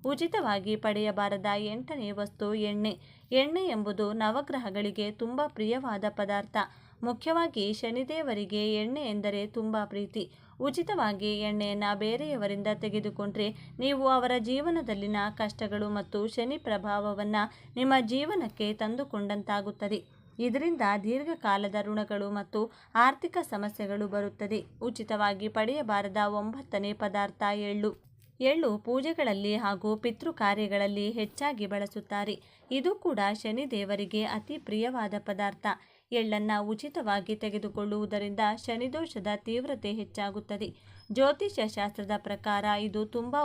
ಉಚಿತವಾಗಿ ಪಡೆಯಬಾರದ ಎಂಟನೇ ವಸ್ತು ಎಣ್ಣೆ. ಎಣ್ಣೆ ಎಂಬುದು ನವಗ್ರಹಗಳಿಗೆ ತುಂಬ ಪ್ರಿಯವಾದ ಪದಾರ್ಥ. ಮುಖ್ಯವಾಗಿ ಶನಿದೇವರಿಗೆ ಎಣ್ಣೆ ಎಂದರೆ ತುಂಬ ಪ್ರೀತಿ. ಉಚಿತವಾಗಿ ಎಣ್ಣೆಯನ್ನು ಬೇರೆಯವರಿಂದ ತೆಗೆದುಕೊಂಡ್ರೆ ನೀವು ಅವರ ಜೀವನದಲ್ಲಿನ ಕಷ್ಟಗಳು ಮತ್ತು ಶನಿ ಪ್ರಭಾವವನ್ನು ನಿಮ್ಮ ಜೀವನಕ್ಕೆ ತಂದುಕೊಂಡಂತಾಗುತ್ತದೆ. ಇದರಿಂದ ದೀರ್ಘಕಾಲದ ಋಣಗಳು ಮತ್ತು ಆರ್ಥಿಕ ಸಮಸ್ಯೆಗಳು ಬರುತ್ತದೆ. ಉಚಿತವಾಗಿ ಪಡೆಯಬಾರದ ಒಂಬತ್ತನೇ ಪದಾರ್ಥ ಎಳ್ಳು. ಎಳ್ಳು ಪೂಜೆಗಳಲ್ಲಿ ಹಾಗೂ ಪಿತೃ ಕಾರ್ಯಗಳಲ್ಲಿ ಹೆಚ್ಚಾಗಿ ಬಳಸುತ್ತಾರೆ. ಇದು ಕೂಡ ಶನಿದೇವರಿಗೆ ಅತಿ ಪ್ರಿಯವಾದ ಪದಾರ್ಥ. ಎಳ್ಳನ್ನು ಉಚಿತವಾಗಿ ತೆಗೆದುಕೊಳ್ಳುವುದರಿಂದ ಶನಿದೋಷದ ತೀವ್ರತೆ ಹೆಚ್ಚಾಗುತ್ತದೆ. ಜ್ಯೋತಿಷ್ಯ ಶಾಸ್ತ್ರದ ಪ್ರಕಾರ ಇದು ತುಂಬ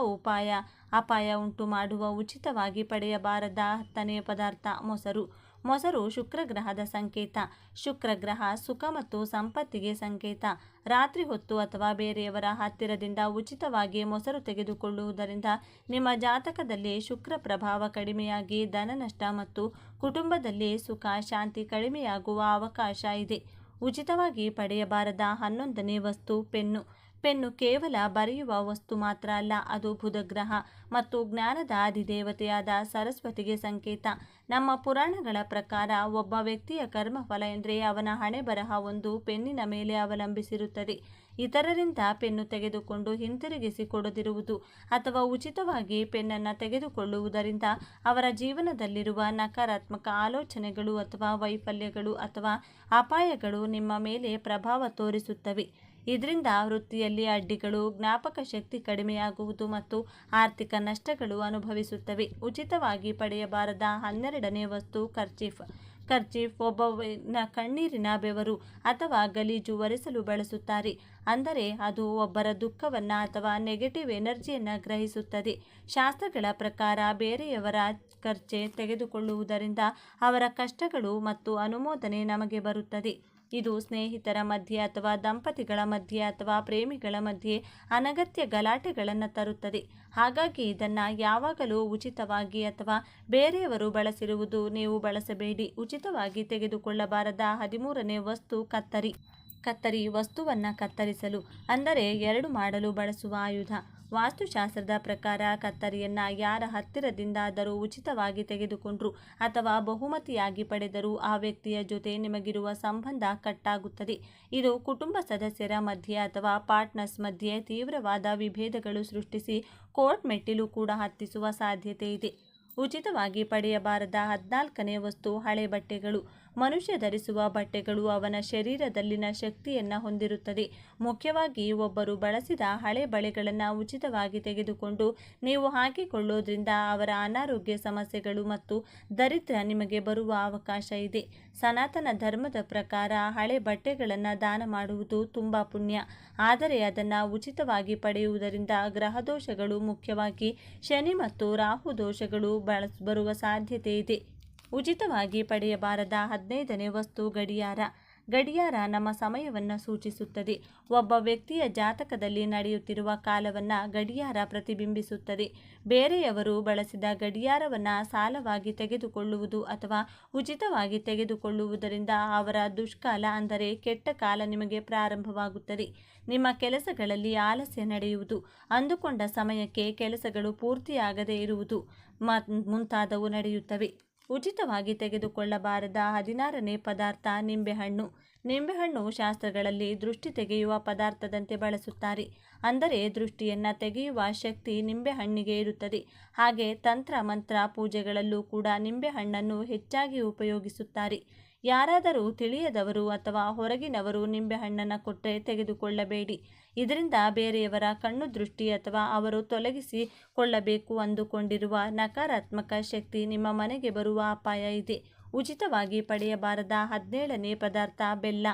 ಅಪಾಯ ಉಂಟು ಮಾಡುವ ಉಚಿತವಾಗಿ ಪಡೆಯಬಾರದ 10ನೇ ಪದಾರ್ಥ ಮೊಸರು. ಮೊಸರು ಶುಕ್ರಗ್ರಹದ ಸಂಕೇತ. ಶುಕ್ರಗ್ರಹ ಸುಖ ಮತ್ತು ಸಂಪತ್ತಿಗೆ ಸಂಕೇತ. ರಾತ್ರಿ ಹೊತ್ತು ಅಥವಾ ಬೇರೆಯವರ ಹತ್ತಿರದಿಂದ ಉಚಿತವಾಗಿ ಮೊಸರು ತೆಗೆದುಕೊಳ್ಳುವುದರಿಂದ ನಿಮ್ಮ ಜಾತಕದಲ್ಲಿ ಶುಕ್ರ ಪ್ರಭಾವ ಕಡಿಮೆಯಾಗಿ ಧನನಷ್ಟ ಮತ್ತು ಕುಟುಂಬದಲ್ಲಿ ಸುಖ ಶಾಂತಿ ಕಡಿಮೆಯಾಗುವ ಅವಕಾಶ ಇದೆ. ಉಚಿತವಾಗಿ ಪಡೆಯಬಾರದ 11ನೇ ವಸ್ತು ಪೆನ್ನು. ಪೆನ್ನು ಕೇವಲ ಬರೆಯುವ ವಸ್ತು ಮಾತ್ರ ಅಲ್ಲ, ಅದು ಬುಧಗ್ರಹ ಮತ್ತು ಜ್ಞಾನದ ಅಧಿದೇವತೆಯಾದ ಸರಸ್ವತಿಗೆ ಸಂಕೇತ. ನಮ್ಮ ಪುರಾಣಗಳ ಪ್ರಕಾರ ಒಬ್ಬ ವ್ಯಕ್ತಿಯ ಕರ್ಮಫಲ ಎಂದರೆ ಅವನ ಹಣೆ ಬರಹ ಒಂದು ಪೆನ್ನಿನ ಮೇಲೆ ಅವಲಂಬಿಸಿರುತ್ತದೆ. ಇತರರಿಂದ ಪೆನ್ನು ತೆಗೆದುಕೊಂಡು ಹಿಂತಿರುಗಿಸಿ ಕೊಡದಿರುವುದು ಅಥವಾ ಉಚಿತವಾಗಿ ಪೆನ್ನನ್ನು ತೆಗೆದುಕೊಳ್ಳುವುದರಿಂದ ಅವರ ಜೀವನದಲ್ಲಿರುವ ನಕಾರಾತ್ಮಕ ಆಲೋಚನೆಗಳು ಅಥವಾ ವೈಫಲ್ಯಗಳು ಅಥವಾ ಅಪಾಯಗಳು ನಿಮ್ಮ ಮೇಲೆ ಪ್ರಭಾವ ತೋರಿಸುತ್ತವೆ. ಇದರಿಂದ ವೃತ್ತಿಯಲ್ಲಿ ಅಡ್ಡಿಗಳು, ಜ್ಞಾಪಕ ಶಕ್ತಿ ಕಡಿಮೆಯಾಗುವುದು ಮತ್ತು ಆರ್ಥಿಕ ನಷ್ಟಗಳು ಅನುಭವಿಸುತ್ತವೆ. ಉಚಿತವಾಗಿ ಪಡೆಯಬಾರದ 12ನೇ ವಸ್ತು ಕರ್ಚೀಫ್. ಕರ್ಚೀಫ್ ಒಬ್ಬನ ಕಣ್ಣೀರಿನ, ಬೆವರು ಅಥವಾ ಗಲೀಜು ಒರೆಸಲು ಬಳಸುತ್ತಾರೆ. ಅಂದರೆ ಅದು ಒಬ್ಬರ ದುಃಖವನ್ನ ಅಥವಾ ನೆಗೆಟಿವ್ ಎನರ್ಜಿಯನ್ನು ಗ್ರಹಿಸುತ್ತದೆ. ಶಾಸ್ತ್ರಗಳ ಪ್ರಕಾರ ಬೇರೆಯವರ ಖರ್ಚೆ ತೆಗೆದುಕೊಳ್ಳುವುದರಿಂದ ಅವರ ಕಷ್ಟಗಳು ಮತ್ತು ಅನುಮೋದನೆ ನಮಗೆ ಬರುತ್ತದೆ. ಇದು ಸ್ನೇಹಿತರ ಮಧ್ಯೆ ಅಥವಾ ದಂಪತಿಗಳ ಮಧ್ಯೆ ಅಥವಾ ಪ್ರೇಮಿಗಳ ಮಧ್ಯೆ ಅನಗತ್ಯ ಗಲಾಟೆಗಳನ್ನು ತರುತ್ತದೆ. ಹಾಗಾಗಿ ಇದನ್ನು ಯಾವಾಗಲೂ ಉಚಿತವಾಗಿ ಅಥವಾ ಬೇರೆಯವರು ಬಳಸಿರುವುದು ನೀವು ಬಳಸಬೇಡಿ. ಉಚಿತವಾಗಿ ತೆಗೆದುಕೊಳ್ಳಬಾರದ 13ನೇ ವಸ್ತು ಕತ್ತರಿ. ಕತ್ತರಿ ವಸ್ತುವನ್ನು ಕತ್ತರಿಸಲು ಅಂದರೆ ಎರಡು ಮಾಡಲು ಬಳಸುವ ಆಯುಧ. ವಾಸ್ತುಶಾಸ್ತ್ರದ ಪ್ರಕಾರ ಕತ್ತರಿಯನ್ನು ಯಾರ ಹತ್ತಿರದಿಂದಾದರೂ ಉಚಿತವಾಗಿ ತೆಗೆದುಕೊಂಡ್ರು ಅಥವಾ ಬಹುಮತಿಯಾಗಿ ಪಡೆದರೂ ಆ ವ್ಯಕ್ತಿಯ ಜೊತೆ ನಿಮಗಿರುವ ಸಂಬಂಧ ಕಟ್ಟಾಗುತ್ತದೆ. ಇದು ಕುಟುಂಬ ಸದಸ್ಯರ ಮಧ್ಯೆ ಅಥವಾ ಪಾರ್ಟ್ನರ್ಸ್ ಮಧ್ಯೆ ತೀವ್ರವಾದ ವಿಭೇದಗಳು ಸೃಷ್ಟಿಸಿ ಕೋರ್ಟ್ ಮೆಟ್ಟಿಲು ಕೂಡ ಹತ್ತಿಸುವ ಸಾಧ್ಯತೆ ಇದೆ. ಉಚಿತವಾಗಿ ಪಡೆಯಬಾರದ 14ನೇ ವಸ್ತು ಹಳೆ ಬಟ್ಟೆಗಳು. ಮನುಷ್ಯ ಧರಿಸುವ ಬಟ್ಟೆಗಳು ಅವನ ಶರೀರದಲ್ಲಿನ ಶಕ್ತಿಯನ್ನು ಹೊಂದಿರುತ್ತದೆ. ಮುಖ್ಯವಾಗಿ ಒಬ್ಬರು ಬಳಸಿದ ಹಳೆ ಬಳೆಗಳನ್ನು ಉಚಿತವಾಗಿ ತೆಗೆದುಕೊಂಡು ನೀವು ಹಾಕಿಕೊಳ್ಳೋದ್ರಿಂದ ಅವರ ಅನಾರೋಗ್ಯ ಸಮಸ್ಯೆಗಳು ಮತ್ತು ದರಿದ್ರ ನಿಮಗೆ ಬರುವ ಅವಕಾಶ ಇದೆ. ಸನಾತನ ಧರ್ಮದ ಪ್ರಕಾರ ಹಳೆ ಬಟ್ಟೆಗಳನ್ನು ದಾನ ಮಾಡುವುದು ತುಂಬ ಪುಣ್ಯ. ಆದರೆ ಅದನ್ನು ಉಚಿತವಾಗಿ ಪಡೆಯುವುದರಿಂದ ಗ್ರಹದೋಷಗಳು, ಮುಖ್ಯವಾಗಿ ಶನಿ ಮತ್ತು ರಾಹು ದೋಷಗಳು ಬರುವ ಸಾಧ್ಯತೆ ಇದೆ. ಉಚಿತವಾಗಿ ಪಡೆಯಬಾರದ 15ನೇ ವಸ್ತು ಗಡಿಯಾರ. ಗಡಿಯಾರ ನಮ್ಮ ಸಮಯವನ್ನು ಸೂಚಿಸುತ್ತದೆ. ಒಬ್ಬ ವ್ಯಕ್ತಿಯ ಜಾತಕದಲ್ಲಿ ನಡೆಯುತ್ತಿರುವ ಕಾಲವನ್ನು ಗಡಿಯಾರ ಪ್ರತಿಬಿಂಬಿಸುತ್ತದೆ. ಬೇರೆಯವರು ಬಳಸಿದ ಗಡಿಯಾರವನ್ನು ಸಾಲವಾಗಿ ತೆಗೆದುಕೊಳ್ಳುವುದು ಅಥವಾ ಉಚಿತವಾಗಿ ತೆಗೆದುಕೊಳ್ಳುವುದರಿಂದ ಅವರ ದುಷ್ಕಾಲ ಅಂದರೆ ಕೆಟ್ಟ ಕಾಲ ನಿಮಗೆ ಪ್ರಾರಂಭವಾಗುತ್ತದೆ. ನಿಮ್ಮ ಕೆಲಸಗಳಲ್ಲಿ ಆಲಸ್ಯ ನಡೆಯುವುದು, ಅಂದುಕೊಂಡ ಸಮಯಕ್ಕೆ ಕೆಲಸಗಳು ಪೂರ್ತಿಯಾಗದೇ ಇರುವುದು ಮುಂತಾದವು ನಡೆಯುತ್ತವೆ. ಉಚಿತವಾಗಿ ತೆಗೆದುಕೊಳ್ಳಬಾರದ 16ನೇ ಪದಾರ್ಥ ನಿಂಬೆಹಣ್ಣು. ನಿಂಬೆಹಣ್ಣು ಶಾಸ್ತ್ರಗಳಲ್ಲಿ ದೃಷ್ಟಿ ತೆಗೆಯುವ ಪದಾರ್ಥದಂತೆ ಬಳಸುತ್ತಾರೆ. ಅಂದರೆ ದೃಷ್ಟಿಯನ್ನು ತೆಗೆಯುವ ಶಕ್ತಿ ನಿಂಬೆಹಣ್ಣಿಗೆ ಇರುತ್ತದೆ. ಹಾಗೆ ತಂತ್ರ ಮಂತ್ರ ಪೂಜೆಗಳಲ್ಲೂ ಕೂಡ ನಿಂಬೆಹಣ್ಣನ್ನು ಹೆಚ್ಚಾಗಿ ಉಪಯೋಗಿಸುತ್ತಾರೆ. ಯಾರಾದರೂ ತಿಳಿಯದವರು ಅಥವಾ ಹೊರಗಿನವರು ನಿಂಬೆಹಣ್ಣನ್ನು ಕೊಟ್ಟರೆ ತೆಗೆದುಕೊಳ್ಳಬೇಡಿ. ಇದರಿಂದ ಬೇರೆಯವರ ಕಣ್ಣು ದೃಷ್ಟಿ ಅಥವಾ ಅವರು ತೊಲಗಿಸಿಕೊಳ್ಳಬೇಕು ಅಂದುಕೊಂಡಿರುವ ನಕಾರಾತ್ಮಕ ಶಕ್ತಿ ನಿಮ್ಮ ಮನೆಗೆ ಬರುವ ಅಪಾಯ ಇದೆ. ಉಚಿತವಾಗಿ ಪಡೆಯಬಾರದ 17ನೇ ಪದಾರ್ಥ ಬೆಲ್ಲ.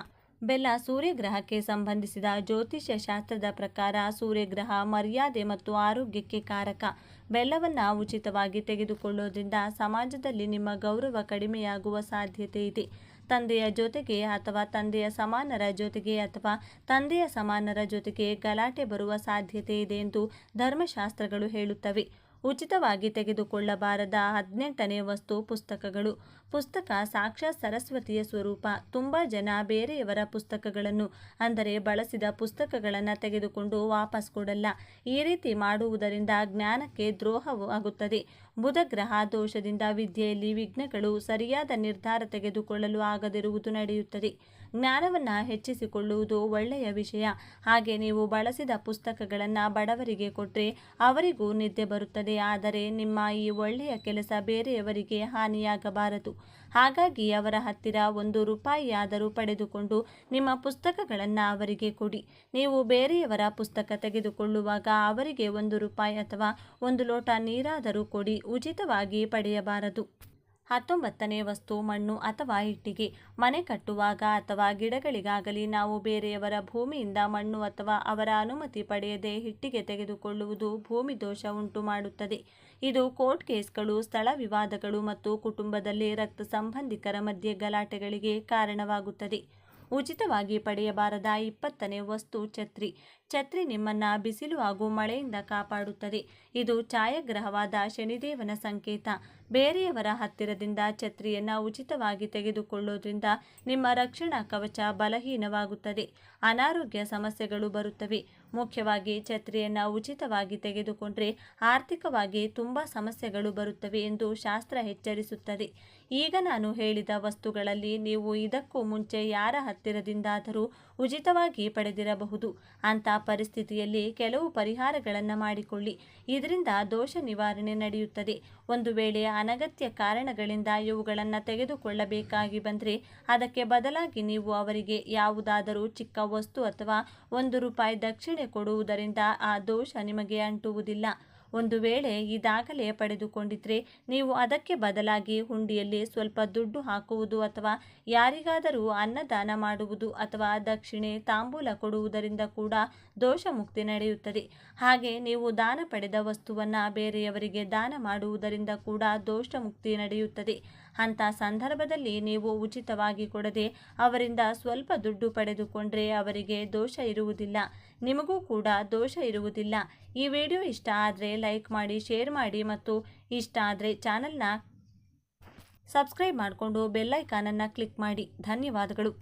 ಬೆಲ್ಲ ಸೂರ್ಯಗ್ರಹಕ್ಕೆ ಸಂಬಂಧಿಸಿದ ಜ್ಯೋತಿಷ್ಯ ಶಾಸ್ತ್ರದ ಪ್ರಕಾರ ಸೂರ್ಯಗ್ರಹ ಮರ್ಯಾದೆ ಮತ್ತು ಆರೋಗ್ಯಕ್ಕೆ ಕಾರಕ. ಬೆಲ್ಲವನ್ನು ಉಚಿತವಾಗಿ ತೆಗೆದುಕೊಳ್ಳೋದ್ರಿಂದ ಸಮಾಜದಲ್ಲಿ ನಿಮ್ಮ ಗೌರವ ಕಡಿಮೆಯಾಗುವ ಸಾಧ್ಯತೆ ಇದೆ. ತಂದೆಯ ಜೊತೆಗೆ ಅಥವಾ ತಂದೆಯ ಸಮಾನರ ಜೊತೆಗೆ ಅಥವಾ ತಂದೆಯ ಸಮಾನರ ಜೊತೆಗೆ ಗಲಾಟೆ ಬರುವ ಸಾಧ್ಯತೆ ಇದೆ ಎಂದು ಧರ್ಮಶಾಸ್ತ್ರಗಳು ಹೇಳುತ್ತವೆ. ಉಚಿತವಾಗಿ ತೆಗೆದುಕೊಳ್ಳಬಾರದ 18ನೇ ವಸ್ತು ಪುಸ್ತಕಗಳು. ಪುಸ್ತಕ ಸಾಕ್ಷಾತ್ ಸರಸ್ವತಿಯ ಸ್ವರೂಪ. ತುಂಬ ಜನ ಬೇರೆಯವರ ಪುಸ್ತಕಗಳನ್ನು ಅಂದರೆ ಬಳಸಿದ ಪುಸ್ತಕಗಳನ್ನು ತೆಗೆದುಕೊಂಡು ವಾಪಸ್ ಕೊಡಲ್ಲ. ಈ ರೀತಿ ಮಾಡುವುದರಿಂದ ಜ್ಞಾನಕ್ಕೆ ದ್ರೋಹವಾಗುತ್ತದೆ. ಬುಧ ಗ್ರಹ ದೋಷದಿಂದ ವಿದ್ಯೆಯಲ್ಲಿ ವಿಘ್ನಗಳು, ಸರಿಯಾದ ನಿರ್ಧಾರ ತೆಗೆದುಕೊಳ್ಳಲು ಆಗದಿರುವುದು ನಡೆಯುತ್ತದೆ. ಜ್ಞಾನವನ್ನು ಹೆಚ್ಚಿಸಿಕೊಳ್ಳುವುದು ಒಳ್ಳೆಯ ವಿಷಯ. ಹಾಗೆ ನೀವು ಬಳಸಿದ ಪುಸ್ತಕಗಳನ್ನು ಬಡವರಿಗೆ ಕೊಟ್ಟರೆ ಅವರಿಗೂ ನಿದ್ದೆ ಬರುತ್ತದೆ. ಆದರೆ ನಿಮ್ಮ ಈ ಒಳ್ಳೆಯ ಕೆಲಸ ಬೇರೆಯವರಿಗೆ ಹಾನಿಯಾಗಬಾರದು. ಹಾಗಾಗಿ ಅವರ ಹತ್ತಿರ ₹1 ಆದರೂ ಪಡೆದುಕೊಂಡು ನಿಮ್ಮ ಪುಸ್ತಕಗಳನ್ನು ಅವರಿಗೆ ಕೊಡಿ. ನೀವು ಬೇರೆಯವರ ಪುಸ್ತಕ ತೆಗೆದುಕೊಳ್ಳುವಾಗ ಅವರಿಗೆ ₹1 ಅಥವಾ 1 ಲೋಟ ನೀರಾದರೂ ಕೊಡಿ. ಉಚಿತವಾಗಿ ಪಡೆಯಬಾರದು. 19ನೇ ವಸ್ತು ಮಣ್ಣು ಅಥವಾ ಇಟ್ಟಿಗೆ. ಮನೆ ಕಟ್ಟುವಾಗ ಅಥವಾ ಗಿಡಗಳಿಗಾಗಲಿ ನಾವು ಬೇರೆಯವರ ಭೂಮಿಯಿಂದ ಮಣ್ಣು ಅಥವಾ ಅವರ ಅನುಮತಿ ಪಡೆಯದೆ ಇಟ್ಟಿಗೆ ತೆಗೆದುಕೊಳ್ಳುವುದು ಭೂಮಿ ದೋಷ ಉಂಟು ಮಾಡುತ್ತದೆ. ಇದು ಕೋರ್ಟ್ ಕೇಸ್ಗಳು, ಸ್ಥಳ ವಿವಾದಗಳು ಮತ್ತು ಕುಟುಂಬದಲ್ಲಿ ರಕ್ತ ಸಂಬಂಧಿಕರ ಮಧ್ಯೆ ಗಲಾಟೆಗಳಿಗೆ ಕಾರಣವಾಗುತ್ತದೆ. ಉಚಿತವಾಗಿ ಪಡೆಯಬಾರದ 20ನೇ ವಸ್ತು ಛತ್ರಿ. ಛತ್ರಿ ನಿಮ್ಮನ್ನು ಬಿಸಿಲು ಹಾಗೂ ಮಳೆಯಿಂದ ಕಾಪಾಡುತ್ತದೆ. ಇದು ಛಾಯಾಗ್ರಹವಾದ ಶನಿದೇವನ ಸಂಕೇತ. ಬೇರೆಯವರ ಹತ್ತಿರದಿಂದ ಛತ್ರಿಯನ್ನು ಉಚಿತವಾಗಿ ತೆಗೆದುಕೊಳ್ಳೋದ್ರಿಂದ ನಿಮ್ಮ ರಕ್ಷಣಾ ಕವಚ ಬಲಹೀನವಾಗುತ್ತದೆ. ಅನಾರೋಗ್ಯ ಸಮಸ್ಯೆಗಳು ಬರುತ್ತವೆ. ಮುಖ್ಯವಾಗಿ ಛತ್ರಿಯನ್ನು ಉಚಿತವಾಗಿ ತೆಗೆದುಕೊಂಡ್ರೆ ಆರ್ಥಿಕವಾಗಿ ತುಂಬ ಸಮಸ್ಯೆಗಳು ಬರುತ್ತವೆ ಎಂದು ಶಾಸ್ತ್ರ ಎಚ್ಚರಿಸುತ್ತದೆ. ಈಗ ನಾನು ಹೇಳಿದ ವಸ್ತುಗಳಲ್ಲಿ ನೀವು ಇದಕ್ಕೂ ಮುಂಚೆ ಯಾರ ಹತ್ತಿರದಿಂದಾದರೂ ಉಚಿತವಾಗಿ ಪಡೆದಿರಬಹುದು. ಅಂಥ ಪರಿಸ್ಥಿತಿಯಲ್ಲಿ ಕೆಲವು ಪರಿಹಾರಗಳನ್ನು ಮಾಡಿಕೊಳ್ಳಿ. ಇದರಿಂದ ದೋಷ ನಿವಾರಣೆ ನಡೆಯುತ್ತದೆ. ಒಂದು ವೇಳೆ ಅನಗತ್ಯ ಕಾರಣಗಳಿಂದ ಇವುಗಳನ್ನು ತೆಗೆದುಕೊಳ್ಳಬೇಕಾಗಿ ಬಂದರೆ ಅದಕ್ಕೆ ಬದಲಾಗಿ ನೀವು ಅವರಿಗೆ ಯಾವುದಾದರೂ ಚಿಕ್ಕ ವಸ್ತು ಅಥವಾ ₹1 ದಕ್ಷಿಣೆ ಕೊಡುವುದರಿಂದ ಆ ದೋಷ ನಿಮಗೆ ಅಂಟುವುದಿಲ್ಲ. ಒಂದು ವೇಳೆ ಇದಾಗಲೇ ಪಡೆದುಕೊಂಡಿದ್ರೆ ನೀವು ಅದಕ್ಕೆ ಬದಲಾಗಿ ಹುಂಡಿಯಲ್ಲಿ ಸ್ವಲ್ಪ ದುಡ್ಡು ಹಾಕುವುದು ಅಥವಾ ಯಾರಿಗಾದರೂ ಅನ್ನದಾನ ಮಾಡುವುದು ಅಥವಾ ದಕ್ಷಿಣೆ ತಾಂಬೂಲ ಕೊಡುವುದರಿಂದ ಕೂಡ ದೋಷ ಮುಕ್ತಿ ನಡೆಯುತ್ತದೆ. ಹಾಗೆ ನೀವು ದಾನ ಪಡೆದ ವಸ್ತುವನ್ನು ಬೇರೆಯವರಿಗೆ ದಾನ ಮಾಡುವುದರಿಂದ ಕೂಡ ದೋಷ ಮುಕ್ತಿ ನಡೆಯುತ್ತದೆ. ಅಂಥ ಸಂದರ್ಭದಲ್ಲಿ ನೀವು ಉಚಿತವಾಗಿ ಕೊಡದೆ ಅವರಿಂದ ಸ್ವಲ್ಪ ದುಡ್ಡು ಪಡೆದುಕೊಂಡ್ರೆ ಅವರಿಗೆ ದೋಷ ಇರುವುದಿಲ್ಲ, ನಿಮಗೂ ಕೂಡ ದೋಷ ಇರುವುದಿಲ್ಲ. ಈ ವಿಡಿಯೋ ಇಷ್ಟ ಆದರೆ ಲೈಕ್ ಮಾಡಿ, ಶೇರ್ ಮಾಡಿ ಮತ್ತು ಇಷ್ಟ ಆದರೆ ಚಾನಲ್ನ ಸಬ್ಸ್ಕ್ರೈಬ್ ಮಾಡಿಕೊಂಡು ಬೆಲ್ ಐಕಾನನ್ನು ಕ್ಲಿಕ್ ಮಾಡಿ. ಧನ್ಯವಾದಗಳು.